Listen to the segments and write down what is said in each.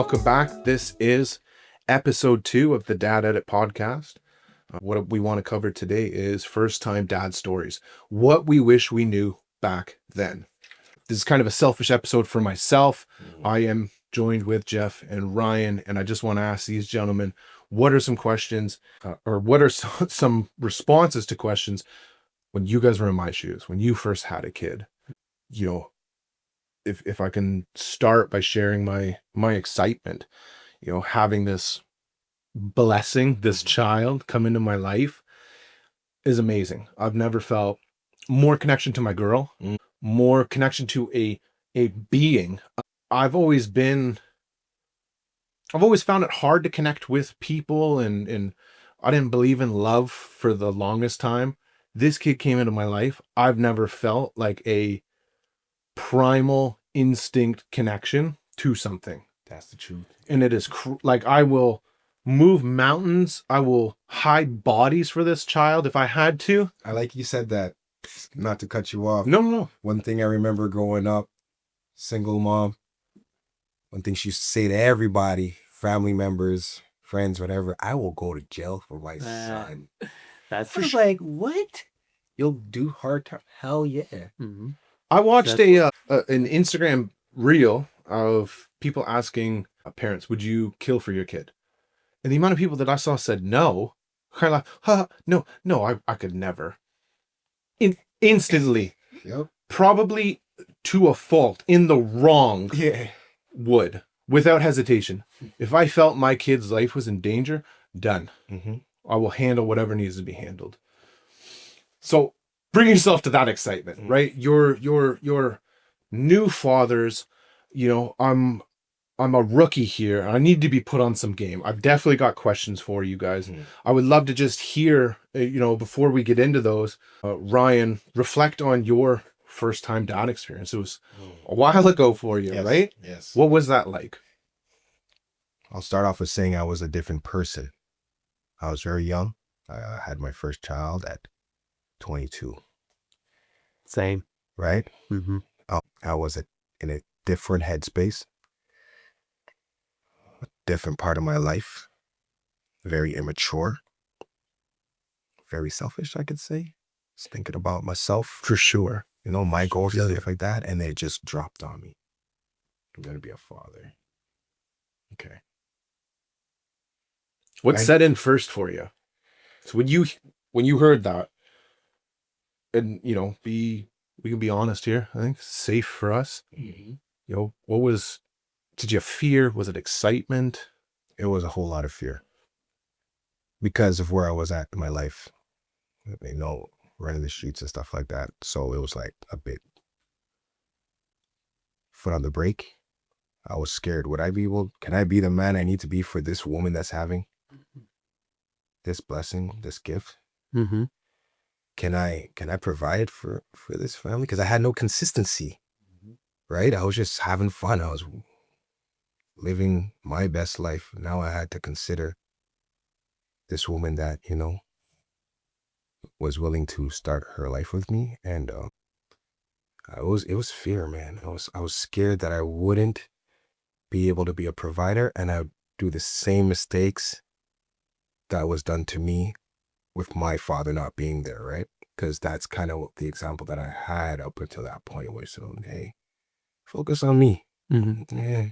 welcome back. This is episode 2 of the Dad Edit podcast. What we want to cover today is first-time dad stories. What we wish we knew back then. This is kind of a selfish episode for myself. I am joined with Jeff and Ryan, and I just want to ask these gentlemen, what are some questions or what are some responses to questions when you guys were in my shoes, when you first had a kid? You know, if I can start by sharing my excitement, having this blessing, this child come into my life is amazing. I've never felt more connection to my girl, more connection to a being. I've always found it hard to connect with people, and I didn't believe in love for the longest time. This kid came into my life. I've never felt like a primal instinct connection to something. That's the truth. And it is like I will move mountains. I will hide bodies for this child if I had to. I like you said that, not to cut you off. No. One thing I remember growing up, single mom, one thing she used to say to everybody, family members, friends, whatever, I will go to jail for my son. That's for sure. Like, what? You'll do hard time? Hell yeah. Mm-hmm. I watched an Instagram reel of people asking parents, would you kill for your kid? And the amount of people that I saw said no, kind of like, no, I could never. Instantly, Yep. Probably to a fault, in the wrong, Yeah. would, without hesitation. If I felt my kid's life was in danger, done. Mm-hmm. I will handle whatever needs to be handled. So bring yourself to that excitement, right? Your new fathers, I'm a rookie here. I need to be put on some game. I've definitely got questions for you guys. I would love to just hear, before we get into those, Ryan, reflect on your first time dad experience. It was a while ago for you, Yes. right? Yes. What was that like? I'll start off with saying I was a different person. I was very young. I had my first child at 22. Same. Right? Mm-hmm. I was in a different headspace, a different part of my life, very immature, very selfish, I could say. Just thinking about myself. For sure. My goals and stuff like that, and it just dropped on me. I'm going to be a father. Okay. What set in first for you? So when you heard that, and we can be honest here, I think it's safe for us. Mm-hmm. Did you fear? Was it excitement? It was a whole lot of fear because of where I was at in my life, running the streets and stuff like that. So it was like a bit foot on the brake. I was scared. Can I be the man I need to be for this woman that's having this blessing, this gift? Mm-hmm. Can I provide for this family? Because I had no consistency, right? I was just having fun. I was living my best life. Now I had to consider this woman that, was willing to start her life with me. And it was fear, man. I was scared that I wouldn't be able to be a provider, and I would do the same mistakes that was done to me with my father not being there, right? Because that's kind of the example that I had up until that point, where hey, focus on me. Mm-hmm. Yeah.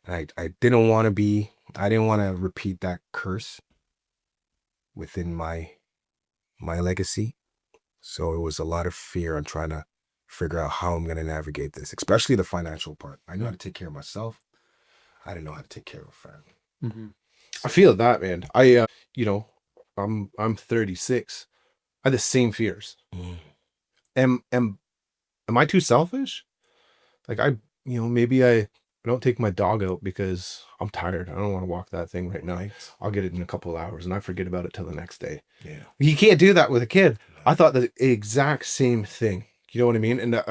I didn't want to repeat that curse within my legacy. So it was a lot of fear on trying to figure out how I'm going to navigate this, especially the financial part. I knew how to take care of myself. I didn't know how to take care of a family. Mm-hmm. I feel that, man. I'm 36. I had the same fears. Am I too selfish? Like maybe I don't take my dog out because I'm tired. I don't want to walk that thing right now. I'll get it in a couple of hours and I forget about it till the next day. Yeah. You can't do that with a kid. I thought the exact same thing. You know what I mean? And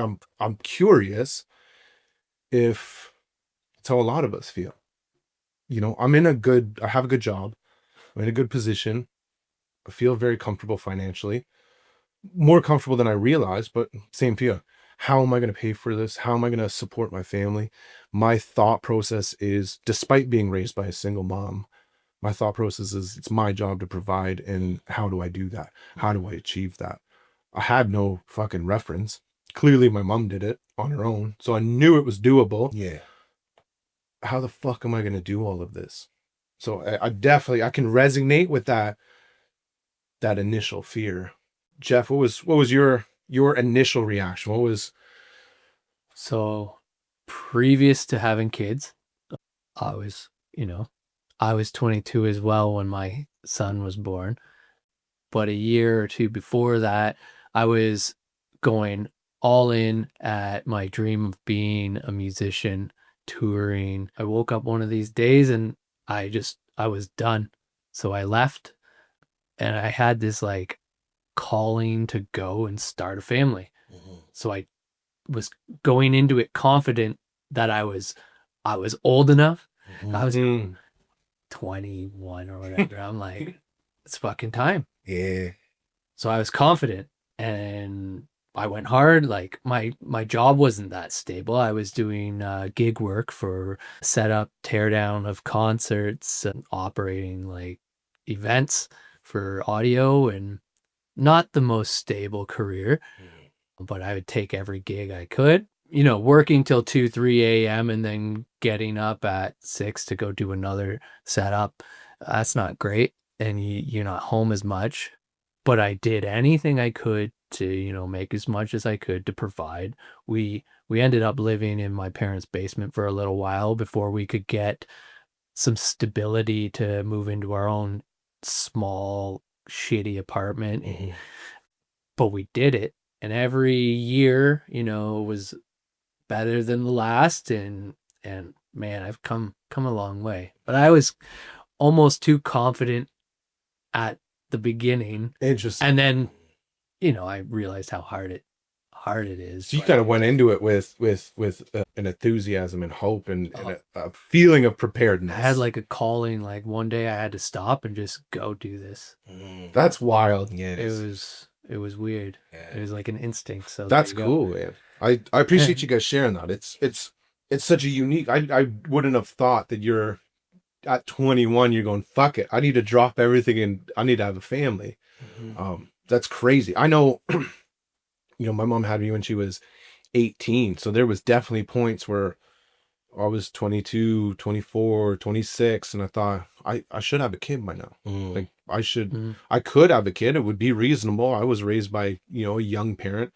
I'm curious if it's how a lot of us feel. I have a good job. I'm in a good position. I feel very comfortable financially, more comfortable than I realized, but same fear. how am I going to pay for this? How am I going to support my family? My thought process is, despite being raised by a single mom, my thought process is it's my job to provide. And how do I do that? How do I achieve that? I had no fucking reference. Clearly my mom did it on her own. So I knew it was doable. Yeah. How the fuck am I going to do all of this? So I definitely, I can resonate with that initial fear. Jeff, what was your initial reaction? What was... So previous to having kids, I was, I was 22 as well when my son was born. But a year or two before that, I was going all in at my dream of being a musician, touring. I woke up one of these days and I was done. So I left and I had this like calling to go and start a family. So I was going into it confident that I was old enough. I was 21 or whatever. I'm like, it's fucking time. Yeah. So I was confident and I went hard. Like my job wasn't that stable. I was doing gig work for setup, tear down of concerts and operating like events for audio, and not the most stable career, but I would take every gig I could, working till 2, 3 a.m. and then getting up at 6 to go do another setup. That's not great. And you're not home as much, but I did anything I could to, make as much as I could to provide. We ended up living in my parents' basement for a little while before we could get some stability to move into our own small, shitty apartment. But we did it. And every year, was better than the last. And man, I've come a long way. But I was almost too confident at the beginning. Interesting. And then, I realized how hard it is. So you kind of went into it with an enthusiasm and hope and a feeling of preparedness. I had like a calling, like one day I had to stop and just go do this. That's wild. Yeah. It was weird. Yeah. It was like an instinct. So that's cool, man. I appreciate you guys sharing that. It's such a unique... I wouldn't have thought that you're at 21, you're going, fuck it, I need to drop everything and I need to have a family. That's crazy. I know, my mom had me when she was 18. So there was definitely points where I was 22, 24, 26. And I thought I should have a kid by now. Like I could have a kid. It would be reasonable. I was raised by, a young parent.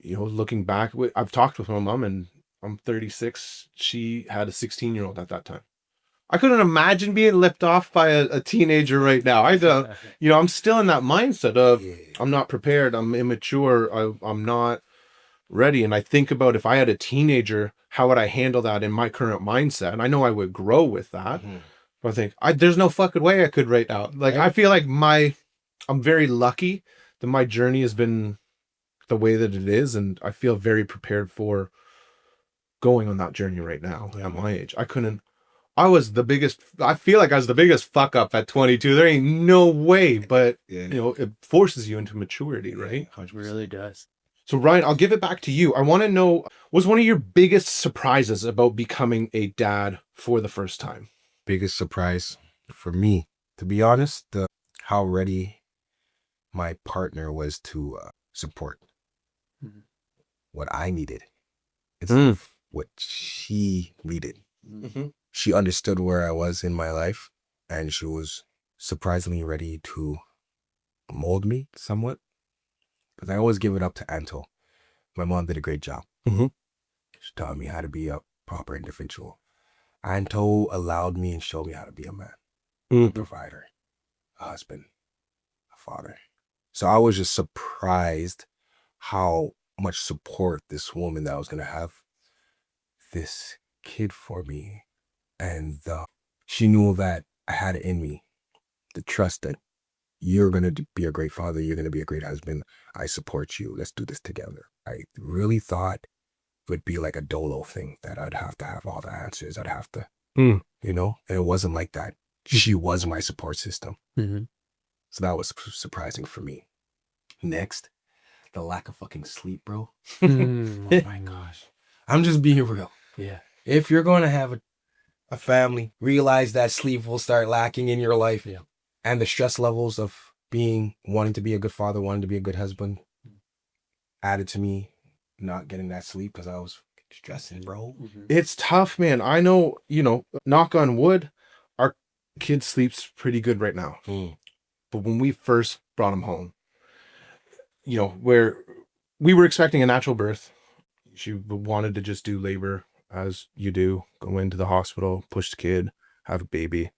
Looking back, I've talked with my mom and I'm 36. She had a 16-year-old at that time. I couldn't imagine being lipped off by a teenager right now. I don't, I'm still in that mindset of I'm not prepared. I'm immature. I'm not ready. And I think about if I had a teenager, how would I handle that in my current mindset? And I know I would grow with that. But I think there's no fucking way I could right now. Like, I feel like I'm very lucky that my journey has been the way that it is. And I feel very prepared for going on that journey right now at my age. I feel like I was the biggest fuck up at 22. There ain't no way, but it forces you into maturity, right? It really does. So Ryan, I'll give it back to you. I want to know, was one of your biggest surprises about becoming a dad for the first time? Biggest surprise for me, to be honest, how ready my partner was to support what I needed. It's what she needed. She understood where I was in my life, and she was surprisingly ready to mold me somewhat. Because I always give it up to Anto. My mom did a great job. She taught me how to be a proper individual. Anto allowed me and showed me how to be a man, a provider, a husband, a father. So I was just surprised how much support this woman that was going to have this kid for me. And she knew that I had it in me, the trust that you're going to be a great father. You're going to be a great husband. I support you. Let's do this together. I really thought it would be like a dolo thing, that I'd have to have all the answers. I'd have to, and it wasn't like that. She was my support system. So that was surprising for me. Next, the lack of fucking sleep, bro. Mm. Oh my gosh. I'm just being real. Yeah. If you're going to have a family, realize that sleep will start lacking in your life. Yeah. And the stress levels of wanting to be a good father, wanting to be a good husband, added to me not getting that sleep because I was stressing, bro. It's tough, man. I know, knock on wood, our kid sleeps pretty good right now. But when we first brought him home, where we were expecting a natural birth, she wanted to just do labor as you do, go into the hospital, push the kid, have a baby,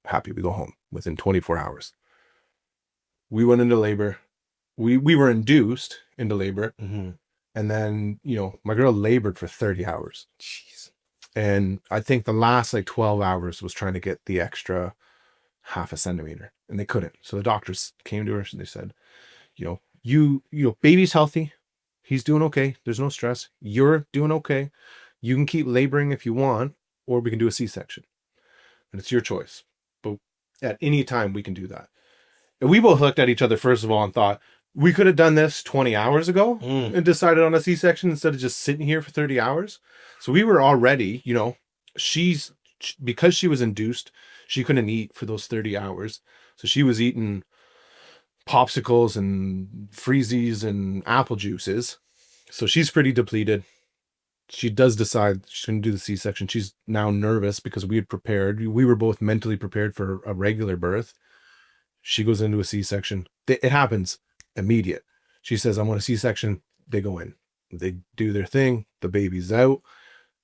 happy we go home within 24 hours. We went into labor. We were induced into labor. And then, my girl labored for 30 hours. Jeez. And I think the last 12 hours was trying to get the extra half a centimeter, and they couldn't. So the doctors came to her and they said, baby's healthy. He's doing okay. There's no stress. You're doing okay. You can keep laboring if you want, or we can do a C-section. And it's your choice. But at any time we can do that. And we both looked at each other, first of all, and thought, we could have done this 20 hours ago and decided on a C-section instead of just sitting here for 30 hours. So we were already, because she was induced, she couldn't eat for those 30 hours. So she was eating popsicles and freezies and apple juices. So she's pretty depleted. She does decide she's going to do the C-section. She's now nervous because we had prepared. We were both mentally prepared for a regular birth. She goes into a C-section. It happens immediate. She says, I want a C-section. They go in. They do their thing. The baby's out.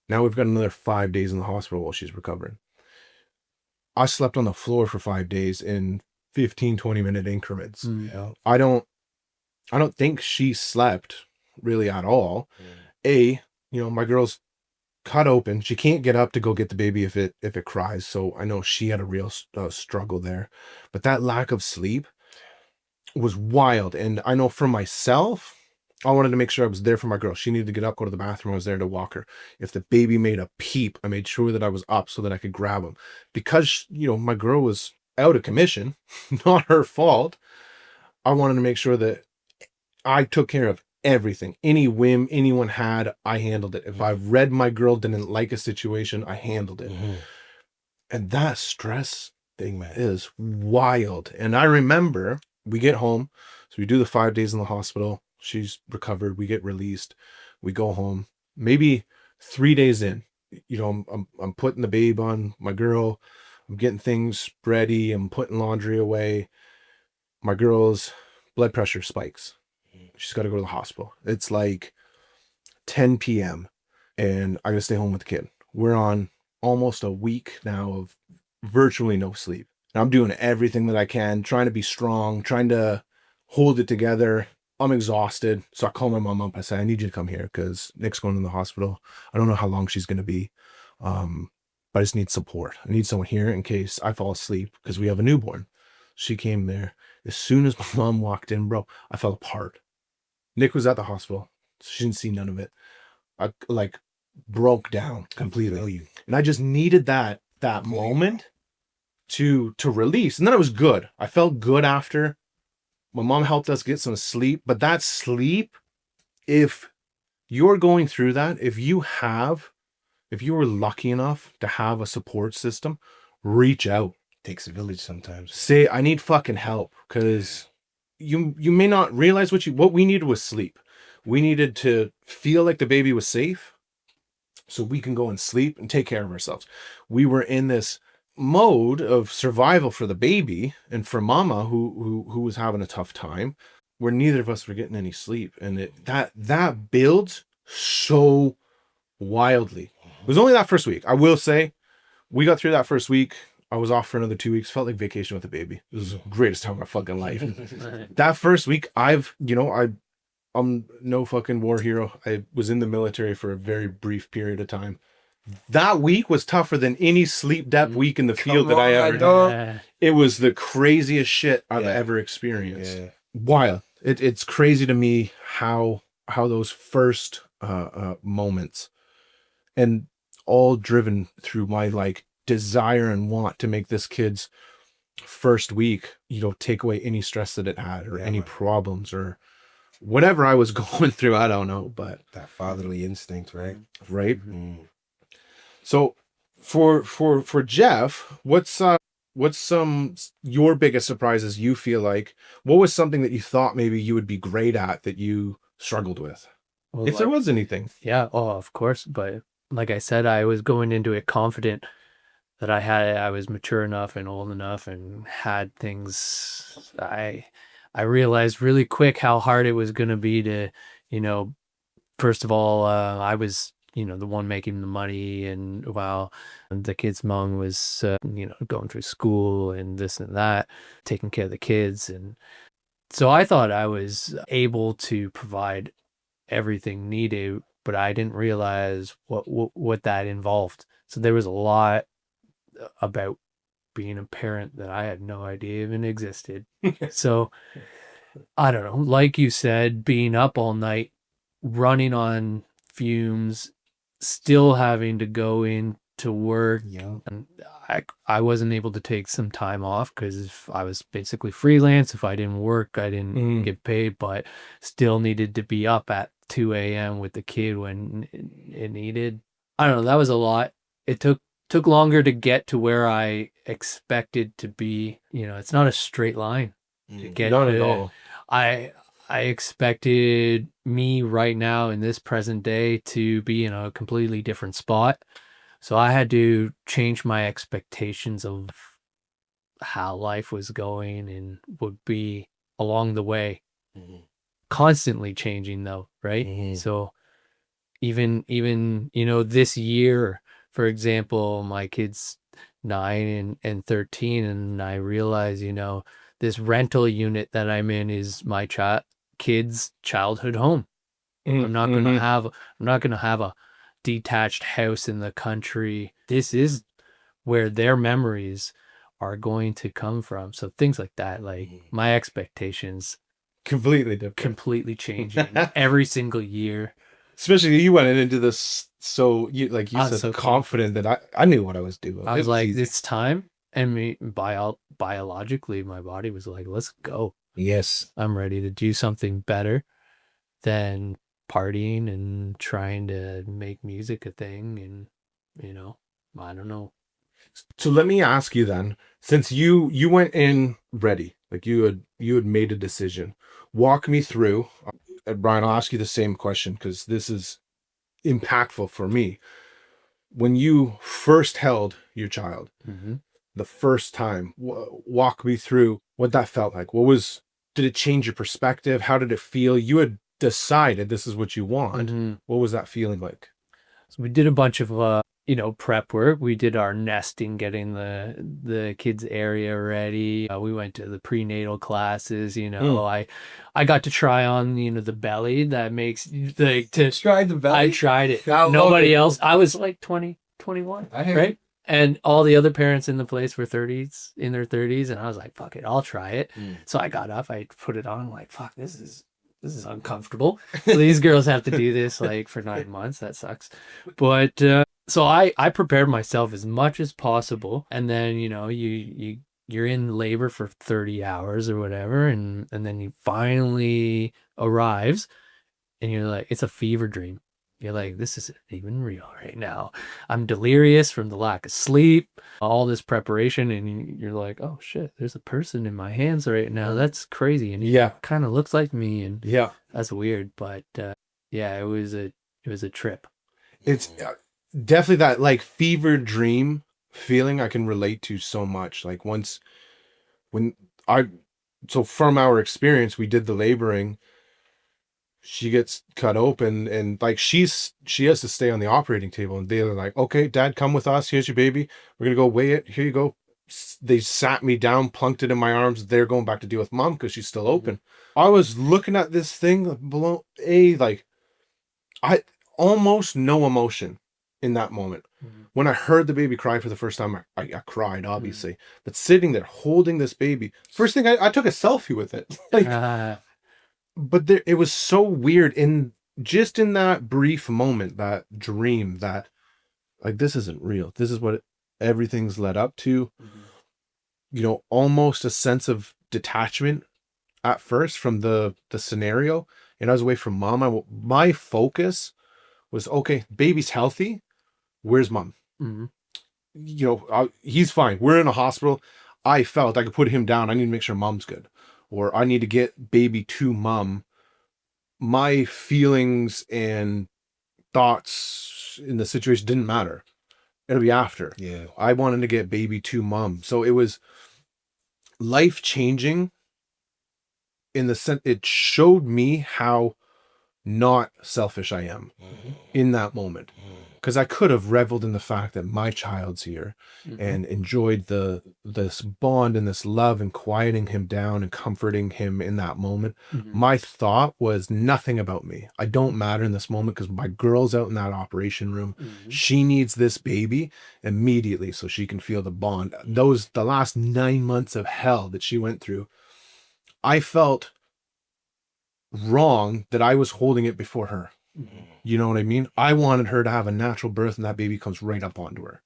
Now we've got another 5 days in the hospital while she's recovering. I slept on the floor for 5 days in 15, 20-minute increments. I don't think she slept really at all. My girl's cut open. She can't get up to go get the baby if it cries. So I know she had a real struggle there. But that lack of sleep was wild. And I know for myself, I wanted to make sure I was there for my girl. She needed to get up, go to the bathroom. I was there to walk her. If the baby made a peep, I made sure that I was up so that I could grab him. Because, my girl was out of commission, not her fault. I wanted to make sure that I took care of everything. Any whim anyone had, I handled it. If I read my girl didn't like a situation, I handled it. And that stress thing, man, is wild. And I remember we get home. So we do the 5 days in the hospital. She's recovered. We get released. We go home. Maybe 3 days in, I'm putting the babe on my girl. I'm getting things ready. I'm putting laundry away. My girl's blood pressure spikes. She's got to go to the hospital. It's 10 p.m. and I got to stay home with the kid. We're on almost a week now of virtually no sleep. And I'm doing everything that I can, trying to be strong, trying to hold it together. I'm exhausted. So I call my mom up. I say, I need you to come here because Nick's going to the hospital. I don't know how long she's going to be. But I just need support. I need someone here in case I fall asleep because we have a newborn. She came there. As soon as my mom walked in, bro, I fell apart. Nick was at the hospital. So she didn't see none of it. I broke down completely. And I just needed that moment to release. And then I was good. I felt good after. My mom helped us get some sleep. But that sleep, if you're going through that, if you were lucky enough to have a support system, reach out. Takes a village sometimes. Say, I need fucking help, because you may not realize what we needed was sleep. We needed to feel like the baby was safe so we can go and sleep and take care of ourselves. We were in this mode of survival for the baby and for mama who was having a tough time, where neither of us were getting any sleep. And that builds so wildly. It was only that first week. I will say we got through that first week. I was off for another 2 weeks. Felt like vacation with the baby. It was the greatest time of my fucking life. That first week, I'm no fucking war hero. I was in the military for a very brief period of time. That week was tougher than any sleep depth week in the field that I ever did. It was the craziest shit I've ever experienced. Yeah. Wild. It's crazy to me how those first moments, and all driven through my desire and want to make this kid's first week, take away any stress that it had or any problems or whatever I was going through, I don't know, but That fatherly instinct, right? right. Mm. So for Jeff, what's some your biggest surprises you feel like? What was something that you thought maybe you would be great at that you struggled with? Well, If there like, was anything. yeah, oh, of course. But like I said, I was going into it confident that I was mature enough and old enough and had things. I realized really quick how hard it was going to be to, you know, first of all, I was, the one making the money, and while the kid's mom was, going through school and this and that, taking care of the kids. And so I thought I was able to provide everything needed, but I didn't realize what that involved. So there was a lot about being a parent that I had no idea even existed. So I don't know, like you said, being up all night, running on fumes, still having to go in to work. Yeah. And I wasn't able to take some time off because I was basically freelance. If I didn't work, I didn't Mm. get paid, but still needed to be up at 2 a.m. with the kid when it needed. I don't know. That was a lot. It took longer to get to where I expected to be. It's not a straight line to get Not at to. all. I I expected me right now in this present day to be in a completely different spot. So I had to change my expectations of how life was going and would be along the way. Mhm. Constantly changing though, right? Mhm. So even this year, for example, my kids 9 and 13, and I realize this rental unit that I'm in is my kids childhood home. Mm, i'm not gonna mhm. have I'm not gonna have a detached house in the country. This is where their memories are going to come from. So things like that, like Mhm. my expectations Completely different. completely changing every single year. Especially you went into this so you like you I was said so confident that I knew what I was doing. I It was was like, easy. it's time. And biologically, my body was like, let's go. Yes. I'm ready to do something better than partying and trying to make music a thing. And, you know, I don't know. So let me ask you then, since you went in ready, like you had made a decision. Walk me through. Brian, I'll ask you the same question because this is impactful for me. When you first held your child, Mm-hmm. the first time, walk me through what that felt like. Did it change your perspective? How did it feel? You had decided this is what you want. Mm-hmm. What was that feeling like? So we did a bunch of prep work. We did our nesting, getting the kids area ready. We went to the prenatal classes. Mm. I got to try on the belly that makes like to. Try the belly. I tried it. I love Nobody it. else. I was like 20, 21, I hear right? And all the other parents in the place were in their 30s, and I was like, "Fuck it, I'll try it." Mm. So I got up, I put it on. I'm like, "Fuck, this is uncomfortable." So these girls have to do this like for 9 months. That sucks. But so I prepared myself as much as possible, and then you're in labor for 30 hours or whatever, and then you finally arrives, and you're like, it's a fever dream. You're like, this isn't even real right now. I'm delirious from the lack of sleep, all this preparation, and you're like, oh shit, there's a person in my hands right now. That's crazy, and he Yeah. kind of looks like me, and Yeah. that's weird. But yeah, it was a trip. It's definitely that like fever dream feeling I can relate to so much. Like when I, so from our experience, we did the laboring. She gets cut open and like she has to stay on the operating table and they're like, okay, dad, come with us. Here's your baby. We're going to go weigh it. Here you go. They sat me down, plunked it in my arms. They're going back to deal with mom because she's still open. I was looking at this thing below like I almost no emotion in that moment. When I heard the baby cry for the first time, I cried, obviously. But sitting there holding this baby, first thing I took a selfie with it. Like, but it was so weird in just in that brief moment, that dream, that like this isn't real. This is what everything's led up to. Almost a sense of detachment at first from the scenario, and I was away from mom, my focus was, okay, baby's healthy. Where's mom? Mhm. He's fine. We're in a hospital. I felt I could put him down. I need to make sure mom's good, or I need to get baby to mom. My feelings and thoughts in the situation didn't matter. It'll be after. Yeah. I wanted to get baby to mom. So it was life changing in the sense it showed me how not selfish I am in that moment. Because I could have reveled in the fact that my child's here and enjoyed this bond and this love and quieting him down and comforting him in that moment. My thought was nothing about me. I don't matter in this moment because my girl's out in that operation room. She needs this baby immediately so she can feel the bond. The last 9 months of hell that she went through, I felt wrong that I was holding it before her. You know what I mean? I wanted her to have a natural birth and that baby comes right up onto her.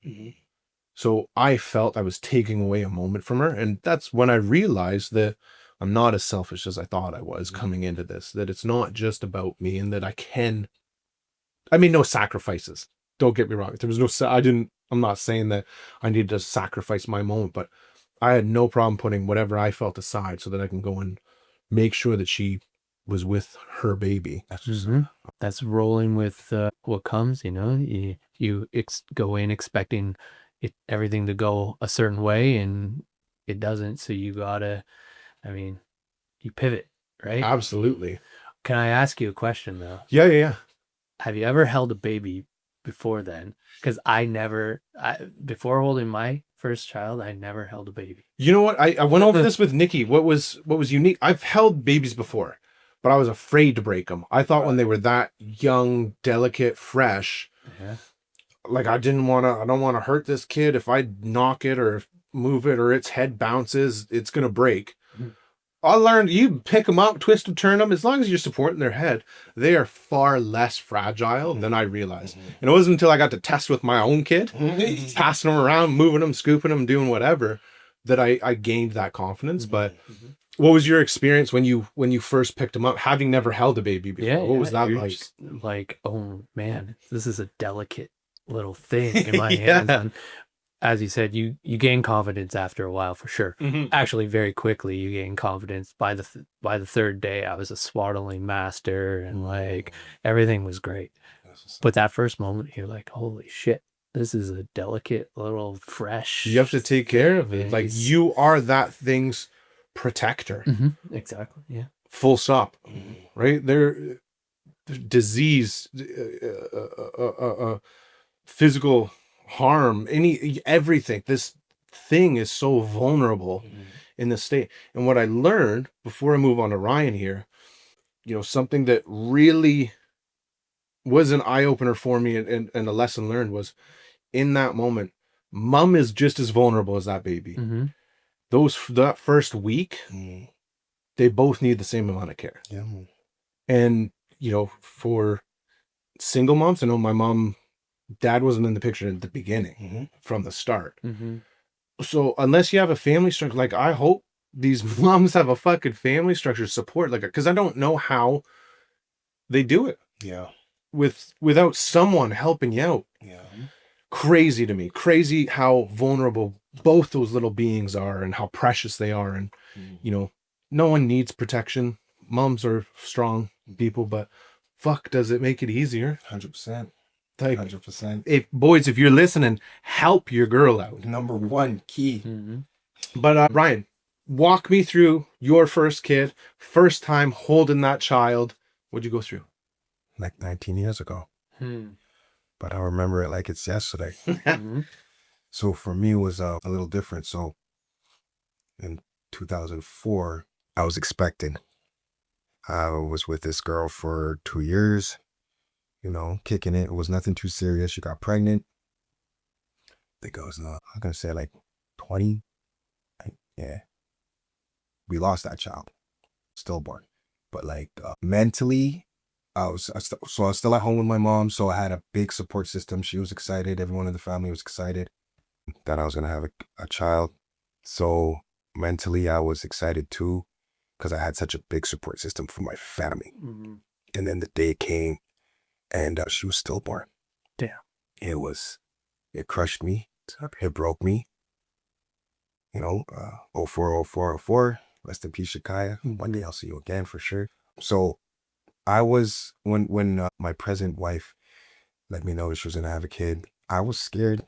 So I felt I was taking away a moment from her. And that's when I realized that I'm not as selfish as I thought I was coming into this, that it's not just about me and that I made no sacrifices. Don't get me wrong. There was I'm not saying that I needed to sacrifice my moment, but I had no problem putting whatever I felt aside so that I can go and make sure that she was with her baby. That's rolling with what comes, you go in expecting everything to go a certain way and it doesn't. So you gotta, you pivot, right? Absolutely. Can I ask you a question though? Yeah. Have you ever held a baby before then? Because before holding my first child, I never held a baby. You know what? I went over this with Nikki. What was unique? I've held babies before, but I was afraid to break them. I thought when they were that young, delicate, fresh, like I don't want to hurt this kid. If I knock it or move it or its head bounces, it's going to break. I learned you pick them up, twist them, turn them. As long as you're supporting their head, they are far less fragile than I realized. And it wasn't until I got to test with my own kid, passing them around, moving them, scooping them, doing whatever, that I gained that confidence. But what was your experience when you first picked them up, having never held a baby before? What was that you're like? just like, oh man, this is a delicate little thing in my Yeah. hands. And as you said, you gain confidence after a while for sure. Actually, very quickly you gain confidence. By the third day, I was a swaddling master, and like everything was great. But that first moment, you're like, holy shit, this is a delicate little fresh. You have to take care of it. Like face. you are that thing's protector. Exactly. Yeah. Full stop. Right? They're disease, physical harm, everything. This thing is so vulnerable in this state. And what I learned before I move on to Ryan here, something that really was an eye-opener for me and a lesson learned was in that moment, mom is just as vulnerable as that baby. That first week, they both need the same amount of care. Yeah. And, for single moms, I know dad wasn't in the picture at the beginning from the start. So unless you have a family structure, like I hope these moms have a fucking family structure support, like, because I don't know how they do it. Yeah. Without someone helping you out. Yeah. Crazy to me. Crazy how vulnerable both those little beings are and how precious they are. And, no one needs protection. Moms are strong people, but fuck, does it make it easier? 100%. Like 100%. If you're listening, help your girl out. Number one key. But Ryan, walk me through your first kid, first time holding that child. What'd you go through? Like 19 years ago. But I remember it like it's yesterday. So for me, it was a little different. So in 2004, I was expecting. I was with this girl for 2 years, kicking it. It was nothing too serious. She got pregnant. I think I was, I'm going to say like 20. Yeah. We lost that child, stillborn. But like mentally, I was still at home with my mom. So I had a big support system. She was excited. Everyone in the family was excited that I was going to have a child. So mentally, I was excited too, because I had such a big support system for my family. And then the day came, and she was stillborn. Damn. It crushed me. It broke me. 040404. Rest in peace, Shakaya. One day I'll see you again for sure. So I was, when my present wife let me know she was gonna have a kid, I was scared.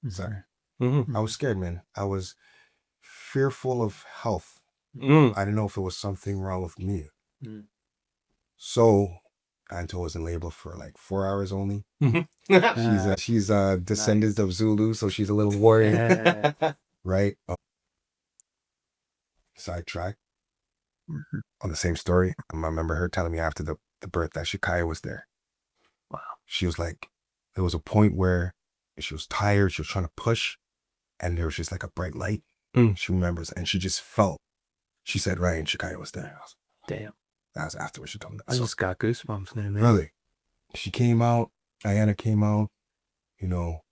Sorry. Mm-hmm. I was scared, man. I was fearful of health. Mm. I didn't know if it was something wrong with me. Mm. So Anto was in labor for like 4 hours only. Mm-hmm. She's a descendant of Zulu, so she's a little warrior, right? Sidetrack. On the same story, I remember her telling me after the birth that Shakaya was there. Wow. She was like, there was a point where she was tired, she was trying to push, and there was just like a bright light. She remembers, and she just felt. She said, Ryan, Shakaya was there. Damn. That was afterwards she told me that. I just got goosebumps now, man. Really? She came out, Diana came out,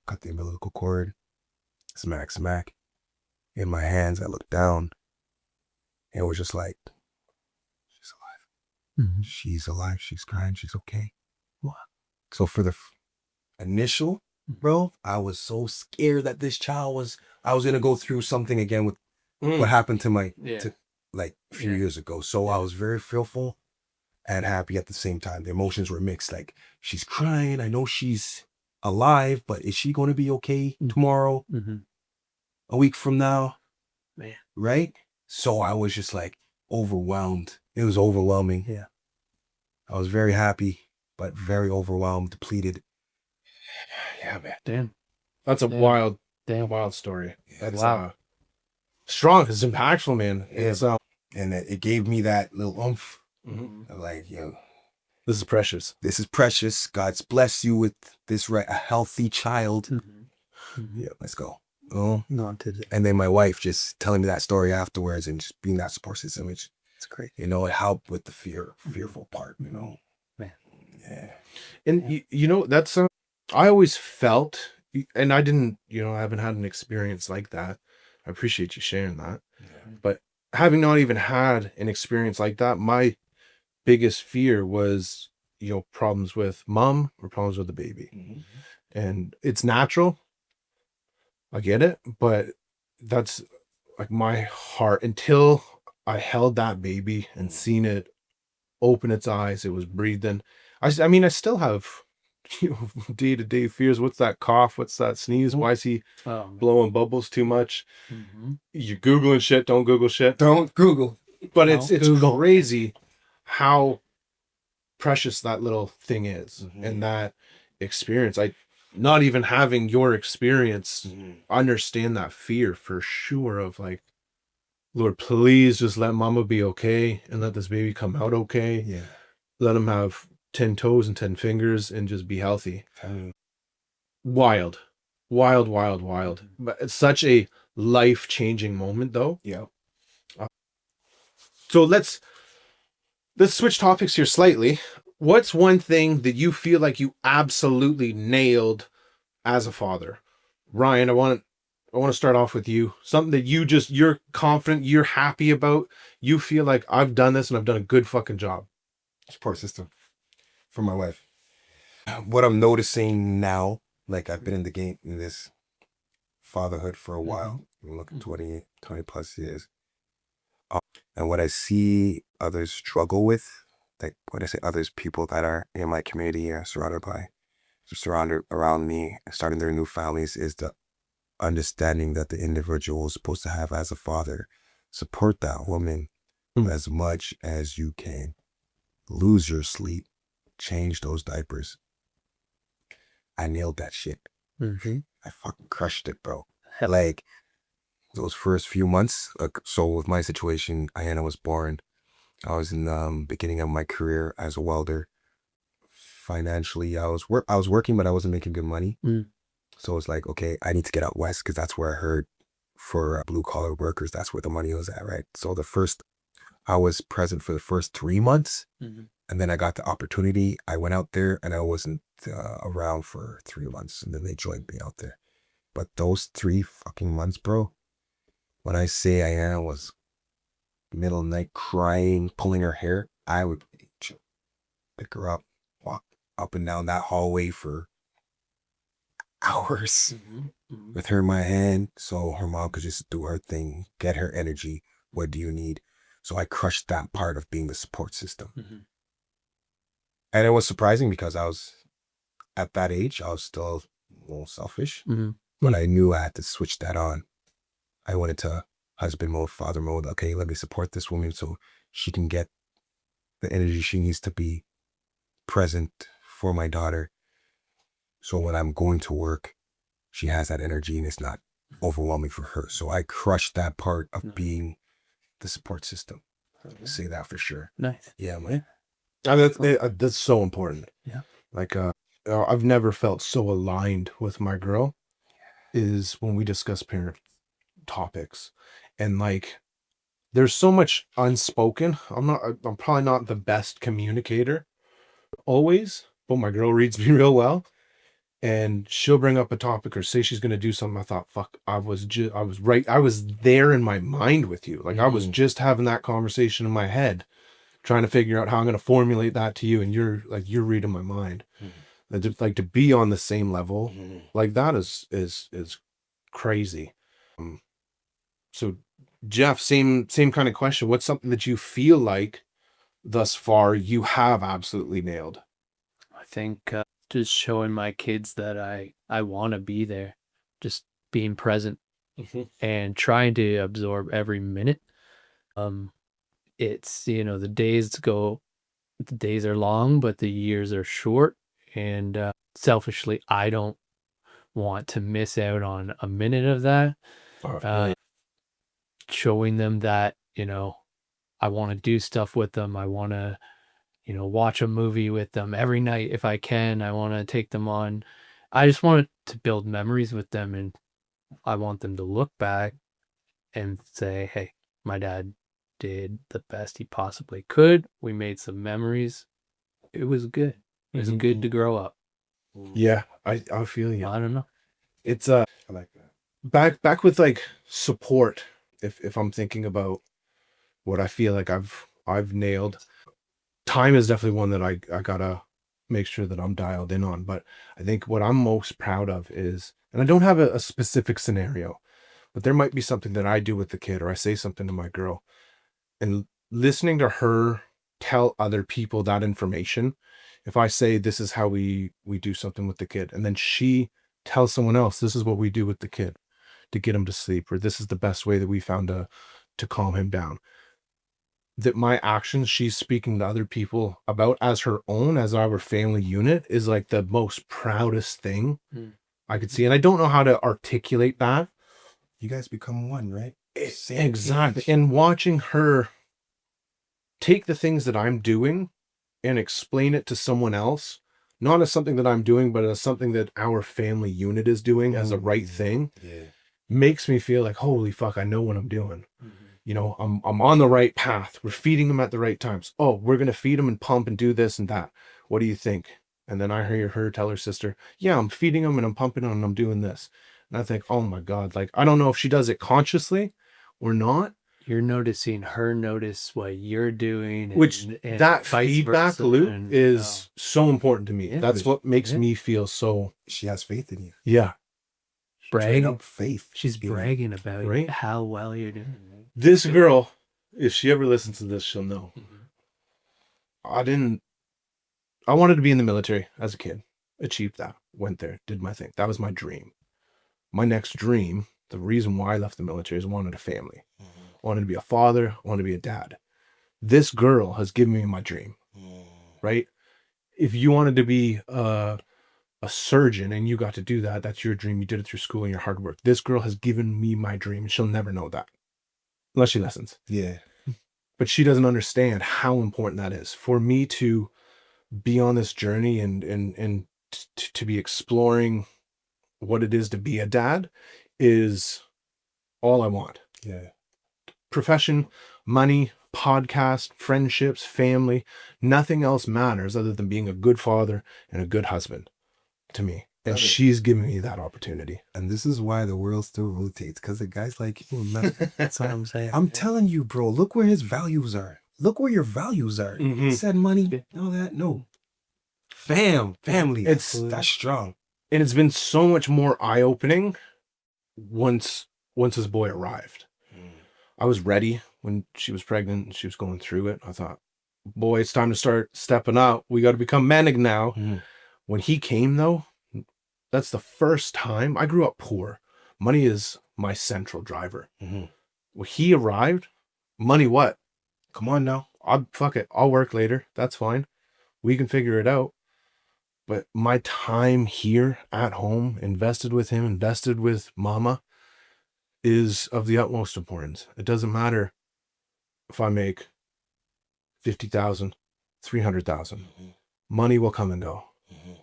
cut the umbilical cord, smack, smack. In my hands, I looked down, and it was just like, she's alive. Mhm. She's alive, she's crying, she's okay. Wow. So for the initial, bro, I was so scared that I was going to go through something again with what happened to my, a few years ago. So I was very fearful and happy at the same time. The emotions were mixed. Like, she's crying. I know she's alive, but is she going to be okay tomorrow? A week from now? Man. Right? So I was just like overwhelmed. It was overwhelming. Yeah. I was very happy, but very overwhelmed, depleted. Yeah, man. Damn. That's a wild story. That's strong. It's impactful, man. It's and it gave me that little oomph. Mm-hmm. Of like, this is precious. This is precious. God's blessed you with this a healthy child. Yeah, let's go. And then my wife just telling me that story afterwards and just being that support system, which it's great. It helped with the fearful part. Man. Yeah. And that's I always felt, and I didn't, I haven't had an experience like that. I appreciate you sharing that. Yeah. But having not even had an experience like that, my biggest fear was, problems with mom or problems with the baby. Mm-hmm. And it's natural. I get it, but that's like my heart until I held that baby and seen it open its eyes. It was breathing. I mean, I still have, day-to-day fears. What's that cough? What's that sneeze? Why is he blowing bubbles too much? Mm-hmm. You're Googling shit. Don't Google shit. Don't Google. But it's crazy how precious that little thing is. Mm-hmm. And that experience. Not even having your experience, understand that fear for sure of like, Lord, please just let mama be okay and let this baby come out okay. Yeah. Let him have 10 toes and 10 fingers and just be healthy. Wild. But it's such a life-changing moment though. Yeah. So let's switch topics here slightly. What's one thing that you feel like you absolutely nailed as a father? Ryan, I want to start off with you. Something that you're confident, you're happy about. You feel like I've done this and I've done a good fucking job. Support system for my wife. What I'm noticing now, like I've been in the game in this fatherhood for a while. I'm looking 20 plus years. And what I see others struggle with, like when I say others, people that are in my community are surrounded around me, starting their new families, is the understanding that the individual is supposed to have as a father. Support that woman as much as you can. Lose your sleep. Change those diapers. I nailed that shit. Mm-hmm. I fucking crushed it, bro. Like those first few months. So with my situation, Ayana was born. I was in the beginning of my career as a welder. Financially, I was working, but I wasn't making good money. So it's like, okay, I need to get out west because that's where I heard for blue collar workers, that's where the money was at, right? So I was present for the first 3 months, and then I got the opportunity. I went out there, and I wasn't around for 3 months, and then they joined me out there. But those 3 fucking months, bro, when I say Ayana was middle of the night crying, pulling her hair, I would pick her up, walk up and down that hallway for hours with her in my hand, so her mom could just do her thing, get her energy. What do you need? So I crushed that part of being the support system. And it was surprising because I was, at that age, I was still a little selfish, but I knew I had to switch that on. I went into husband mode, father mode. Okay, let me support this woman so she can get the energy she needs to be present for my daughter. So when I'm going to work, she has that energy and it's not overwhelming for her. So I crushed that part of being the support system. I say that for sure. Nice. Yeah, man. That's so important. Yeah. Like, I've never felt so aligned with my girl is when we discuss parent topics. And like, there's so much unspoken. I'm probably not the best communicator always, but my girl reads me real well. And she'll bring up a topic or say she's going to do something. I thought, fuck, I was right. I was there in my mind with you. Like I was just having that conversation in my head, trying to figure out how I'm going to formulate that to you. And you're reading my mind. Like to be on the same level, like that is crazy. So Jeff, same kind of question. What's something that you feel like thus far you have absolutely nailed? I think just showing my kids that I want to be there, just being present and trying to absorb every minute. It's, the days are long, but the years are short. And selfishly, I don't want to miss out on a minute of that. Showing them that, I want to do stuff with them. I want to, watch a movie with them every night if I can. I want to take them on. I just want to build memories with them, and I want them to look back and say, hey, my dad did the best he possibly could. We made some memories. It was good. It was good to grow up. Yeah, I feel you. I don't know. It's I like that. back with like support. If I'm thinking about what I feel like I've nailed, time is definitely one that I gotta make sure that I'm dialed in on. But I think what I'm most proud of is, and I don't have a specific scenario, but there might be something that I do with the kid or I say something to my girl, and listening to her tell other people that information. If I say this is how we do something with the kid, and then she tells someone else this is what we do with the kid to get him to sleep, or this is the best way that we found to calm him down, that my actions she's speaking to other people about as her own, as our family unit, is like the most proudest thing I could see. And I don't know how to articulate that. You guys become one, right? Same Exactly. page. And watching her take the things that I'm doing and explain it to someone else, not as something that I'm doing, but as something that our family unit is doing as a right thing, makes me feel like, holy fuck, I know what I'm doing. I'm on the right path. We're feeding them at the right times. Oh, we're going to feed them and pump and do this and that. What do you think? And then I hear her tell her sister, yeah, I'm feeding them and I'm pumping them and I'm doing this. And I think, oh my God, like, I don't know if she does it consciously or not. You're noticing her notice what you're doing. Which and that vice feedback versa, loop is so important to me. Yeah. That's what makes me feel so. She has faith in you. Yeah. bragging. Up faith. She's bragging about Right? how well you're doing. This girl, if she ever listens to this, she'll know. I wanted to be in the military as a kid. Achieved that. Went there. Did my thing. That was my dream. My next dream, the reason why I left the military, is I wanted a family. I wanted to be a father. I wanted to be a dad. This girl has given me my dream. Right? If you wanted to be a surgeon and you got to do that, that's your dream. You did it through school and your hard work. This girl has given me my dream, and she'll never know that unless she listens. Yeah. But she doesn't understand how important that is for me to be on this journey and to be exploring what it is to be a dad is all I want. Yeah. Profession, money, podcast, friendships, family, nothing else matters other than being a good father and a good husband to me. And she's giving me that opportunity. And this is why the world still rotates, because the guy's like, you know, That's what I'm saying. I'm telling you, bro, look where his values are. Look where your values are. Mhm. Said money, all that. No. Family. That's strong. And it's been so much more eye-opening once his boy arrived. I was ready when she was pregnant and she was going through it. I thought, boy, it's time to start stepping up. We got to become men now. When he came, though, that's the first time. I grew up poor. Money is my central driver. When he arrived, money what? Come on now. Fuck it. I'll work later. That's fine. We can figure it out. But my time here at home, invested with him, invested with mama, is of the utmost importance. It doesn't matter if I make 50,000, 300,000. Money will come and go.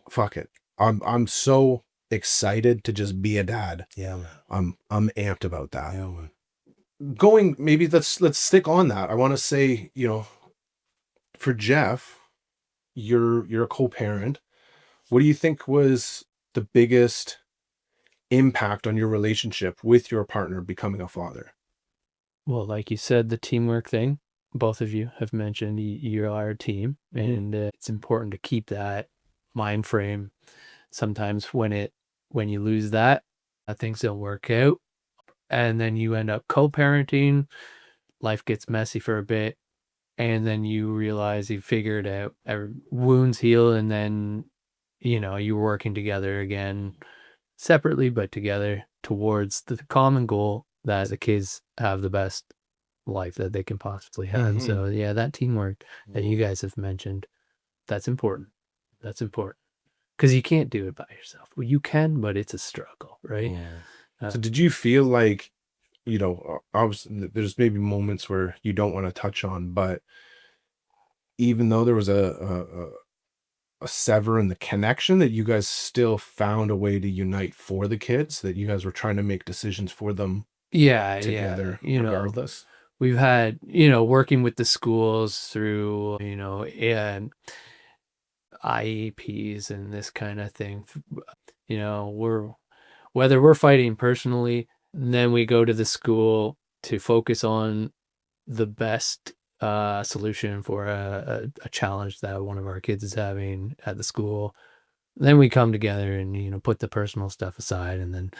Fuck it. I'm so excited to just be a dad. Yeah, man. I'm amped about that. Yeah, man. Going, maybe let's stick on that. I want to say, for Jeff, you're a co-parent. What do you think was the biggest impact on your relationship with your partner becoming a father? Well, like you said, the teamwork thing, both of you have mentioned you are a team, and it's important to keep that mind frame. Sometimes when you lose that, things don't work out, and then you end up co-parenting, life gets messy for a bit, and then you realize you figured out, wounds heal, and then you're working together again, separately but together, towards the common goal that the kids have the best life that they can possibly have. So yeah, that teamwork that you guys have mentioned, that's important. That's important. Because you can't do it by yourself. Well, you can, but it's a struggle, right? So did you feel like, there's maybe moments where you don't want to touch on, but even though there was a sever in the connection, that you guys still found a way to unite for the kids, that you guys were trying to make decisions for them together, regardless? We've had, working with the schools through, IEPs and this kind of thing. Whether we're fighting personally, then we go to the school to focus on the best solution for a challenge that one of our kids is having at the school. Then we come together and, put the personal stuff aside, and then,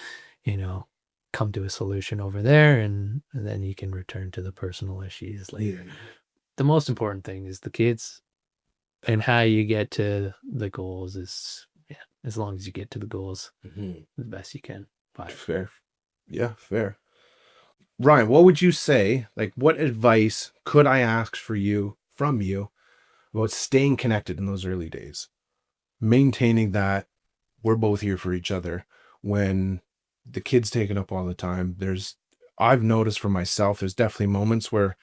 come to a solution over there, and then you can return to the personal issues later. The most important thing is the kids, and how you get to the goals is, as long as you get to the goals the best you can. Fair. Yeah, fair. Ryan, what would you say, like, what advice could I ask from you about staying connected in those early days? Maintaining that we're both here for each other when the kid's taken up all the time. I've noticed for myself, there's definitely moments where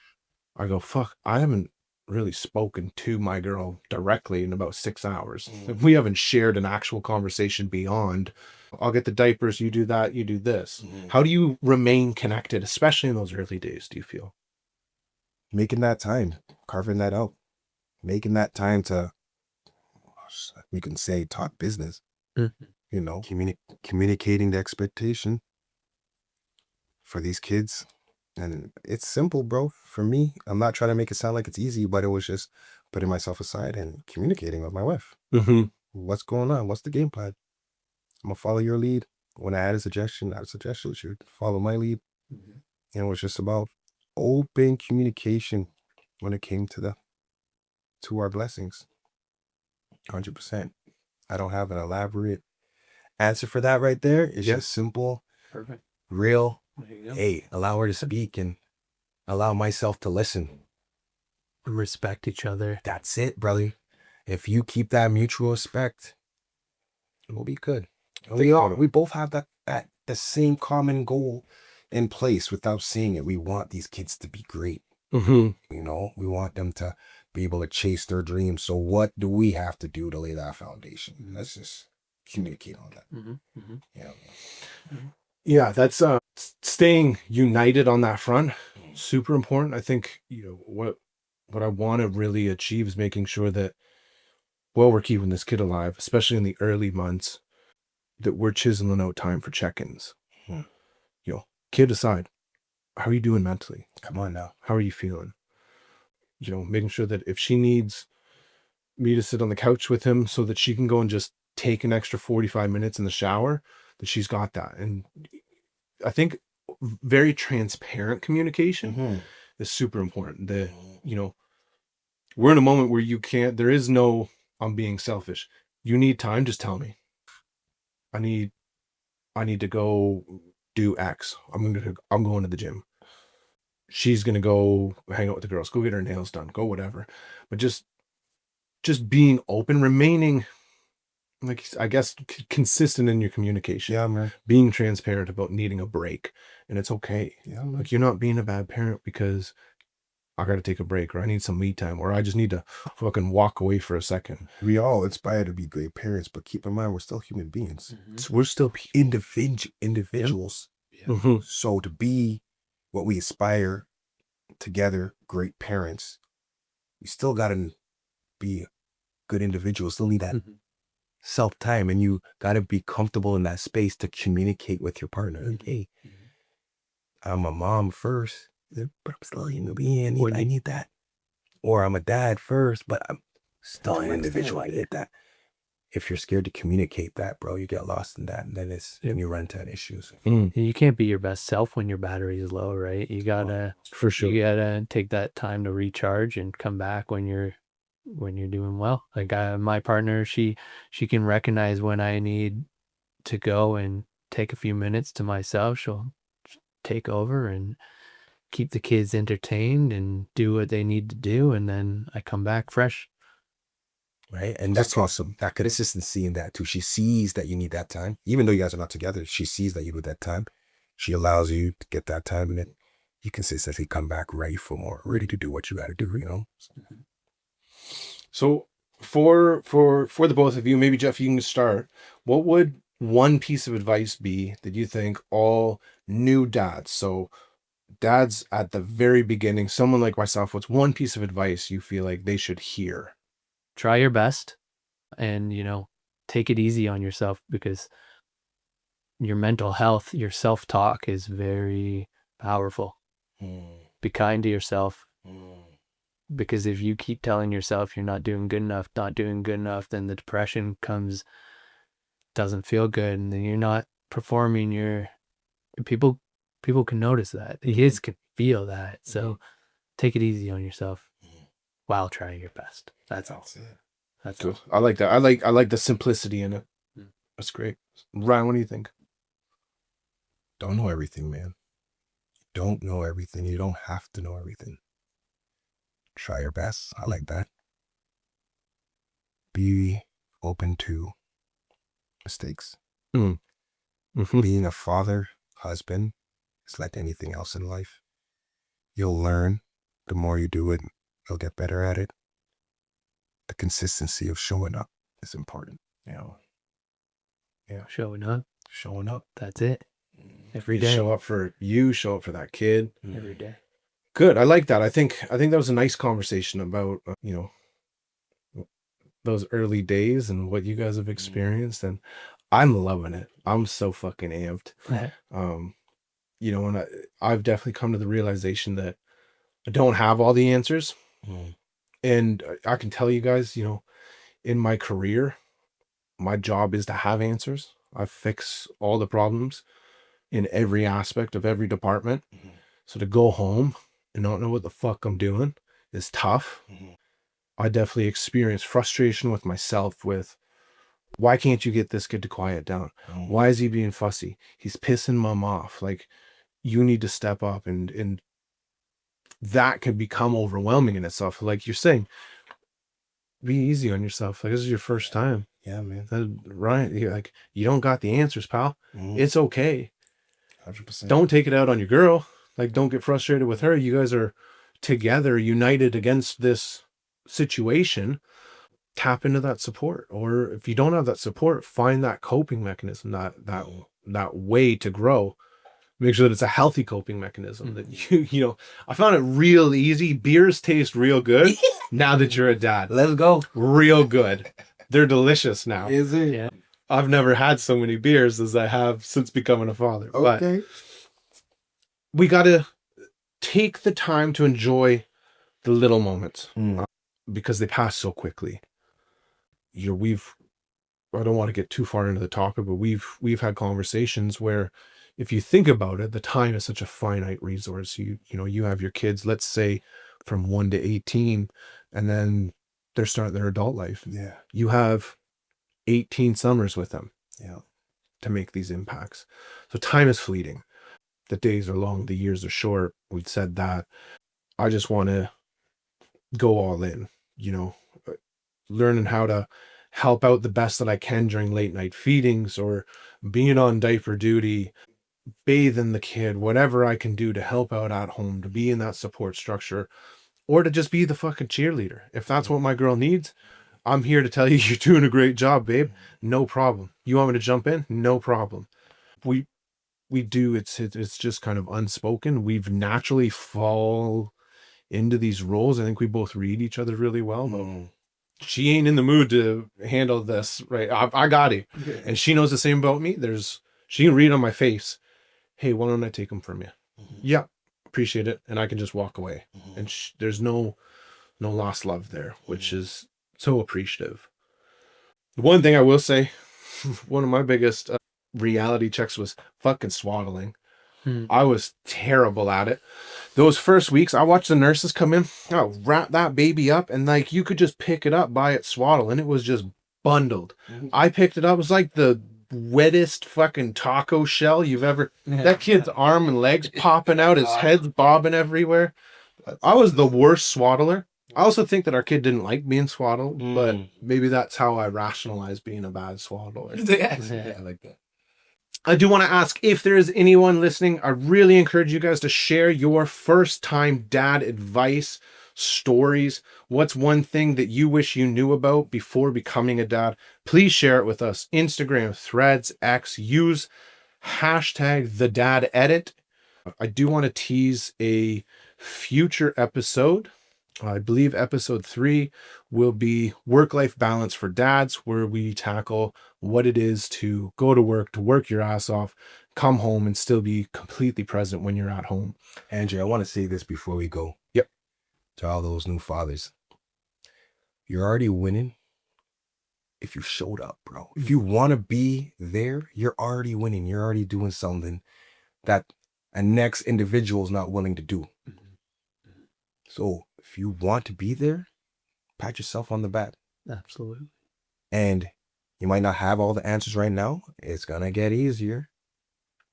I go, fuck, I haven't really spoken to my girl directly in about 6 hours. We haven't shared an actual conversation beyond, I'll get the diapers, you do that, you do this. How do you remain connected, especially in those early days, do you feel? Making that time, carving that out, making that time to, we can say, talk business. Communicating the expectation for these kids. And it's simple, bro. For me, I'm not trying to make it sound like it's easy, but it was just putting myself aside and communicating with my wife. What's going on? What's the game plan? I'm gonna follow your lead. When I add a suggestion, you should follow my lead. And it was just about open communication when it came to our blessings. 100%. I don't have an elaborate answer for that right there. It's just simple, Perfect, real. Hey, allow her to speak and allow myself to listen. Respect each other. That's it, brother. If you keep that mutual respect, we'll be good. We both have that the same common goal in place without saying it. We want these kids to be great. We want them to be able to chase their dreams. So what do we have to do to lay that foundation? Let's just communicate on that. Yeah, that's staying united on that front. Super important. I think, what I want to really achieve is making sure that, we're keeping this kid alive, especially in the early months. that we're chiseling out time for check-ins. Hmm. You know, kid aside, how are you doing mentally? Come on now. How are you feeling? You know, making sure that if she needs me to sit on the couch with him so that she can go and just take an extra 45 minutes in the shower, that she's got that. And I think very transparent communication Mhm. is super important. You know, we're in a moment where there is no, I'm being selfish. You need time, just tell me. I need to go do X. I'm going to the gym. She's going to go hang out with the girls, go get her nails done, go whatever. But just being open, remaining, like, I guess, consistent in your communication. Yeah, man. Being transparent about needing a break. And it's okay. Yeah, man. Like, you're not being a bad parent because I got to take a break, or I need some me time, or I just need to fucking walk away for a second. We all aspire to be great parents, but keep in mind, we're still human beings. So we're still people. Individuals. Yep. Mm-hmm. So to be what we aspire together, great parents, you still got to be good individuals. Still need that Mhm. self-time, and you got to be comfortable in that space to communicate with your partner. Like, hey, I'm a mom first, but I'm still a human being. I need that. Or I'm a dad first, but I'm still an individual. I need that. If you're scared to communicate that, bro, you get lost in that, and then and you run into issues. You can't be your best self when your battery is low, right? You gotta, For sure. you gotta take that time to recharge and come back when you're doing well. Like my partner, she can recognize when I need to go and take a few minutes to myself. She'll take over and keep the kids entertained and do what they need to do, and then I come back fresh. Right. And that's awesome. That consistency in that too. She sees that you need that time. Even though you guys are not together, she sees that you need that time. She allows you to get that time, and then you consistently come back ready to do what you got to do, you know? So for the both of you, maybe Jeff, you can start. What would one piece of advice be that you think all new dads, so dads at the very beginning, someone like myself, what's one piece of advice you feel like they should hear? Try your best, and take it easy on yourself, because your mental health, your self-talk is very powerful. Be kind to yourself, because if you keep telling yourself you're not doing good enough, then the depression comes, doesn't feel good, and then you're not performing. People can notice that. The kids can feel that. So take it easy on yourself while trying your best. That's all. That's Good. all. I like that. I like the simplicity in it. That's great. Ryan, what do you think? Don't know everything, man. You don't know everything. You don't have to know everything. Try your best. I like that. Be open to mistakes. Mm-hmm. Being a father, husband, it's like anything else in life. You'll learn. The more you do it, you'll get better at it. The consistency of showing up is important. Yeah. Showing up. Showing up. That's it. Every You day. show up for you, show up for that kid. Every day. Good. I like that. I think that was a nice conversation about, those early days and what you guys have experienced. And I'm loving it. I'm so fucking amped. And I've definitely come to the realization that I don't have all the answers. And I can tell you guys, in my career, my job is to have answers. I fix all the problems in every aspect of every department. So to go home and not know what the fuck I'm doing is tough. I definitely experience frustration with myself with, why can't you get this kid to quiet down? Why is he being fussy? He's pissing mom off. Like, you need to step up, and that could become overwhelming in itself. Like you're saying, be easy on yourself. Like, this is your first time. Yeah, man. Right. You don't got the answers, pal. It's okay. 100%. Don't take it out on your girl. Like, don't get frustrated with her. You guys are together, united against this situation. Tap into that support. Or if you don't have that support, find that coping mechanism, that way to grow. Make sure that it's a healthy coping mechanism. That I found it real easy. Beers taste real good now that you're a dad. Let's go. Real good. They're delicious now. Is it? Yeah. I've never had so many beers as I have since becoming a father. But Okay. we got to take the time to enjoy the little moments because they pass so quickly. I don't want to get too far into the topic, but we've had conversations where if you think about it, the time is such a finite resource. You have your kids, let's say from 1 to 18, and then they're starting their adult life. Yeah. You have 18 summers with them. Yeah. To make these impacts. So time is fleeting. The days are long, the years are short. We've said that. I just want to go all in, learning how to help out the best that I can during late night feedings or being on diaper duty, bathing the kid, whatever I can do to help out at home, to be in that support structure, or to just be the fucking cheerleader. If that's what my girl needs, I'm here to tell you you're doing a great job, babe. No problem. You want me to jump in? No problem. We do, it's just kind of unspoken. We've naturally fall into these roles. I think we both read each other really well, but she ain't in the mood to handle this, right? I got it. And she knows the same about me. She can read on my face, hey, why don't I take him from you? Yeah, appreciate it. And I can just walk away. And there's no lost love there, which is so appreciative. The one thing I will say, one of my biggest reality checks was fucking swaddling. I was terrible at it. Those first weeks, I watched the nurses come in, wrap that baby up, and like you could just pick it up by its swaddle, and it was just bundled. I picked it up, it was like the wettest fucking taco shell you've ever. That kid's arm and legs popping out, his head's bobbing everywhere. I was the worst swaddler. I also think that our kid didn't like being swaddled, but maybe that's how I rationalize being a bad swaddler. Yeah, I like that. I do want to ask if there is anyone listening. I really encourage you guys to share your first time dad advice, stories. What's one thing that you wish you knew about before becoming a dad? Please share it with us. Instagram, Threads, X. Use hashtag the dad edit. I do want to tease a future episode. I believe episode 3 will be work-life balance for dads, where we tackle what it is to go to work your ass off, come home and still be completely present when you're at home. Andrew, I want to say this before we go. Yep. To all those new fathers. You're already winning if you showed up, bro. If you want to be there, you're already winning. You're already doing something that a next individual is not willing to do. So if you want to be there, pat yourself on the back. Absolutely. And you might not have all the answers right now. It's going to get easier.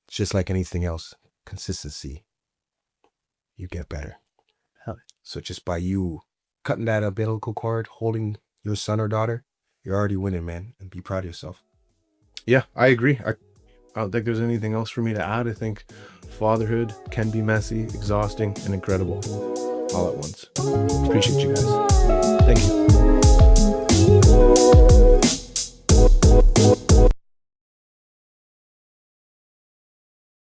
It's just like anything else. Consistency. You get better. Hell yeah. So just by you cutting that umbilical cord, holding your son or daughter, you're already winning, man. And be proud of yourself. Yeah, I agree. I don't think there's anything else for me to add. I think fatherhood can be messy, exhausting, and incredible all at once. Appreciate you guys.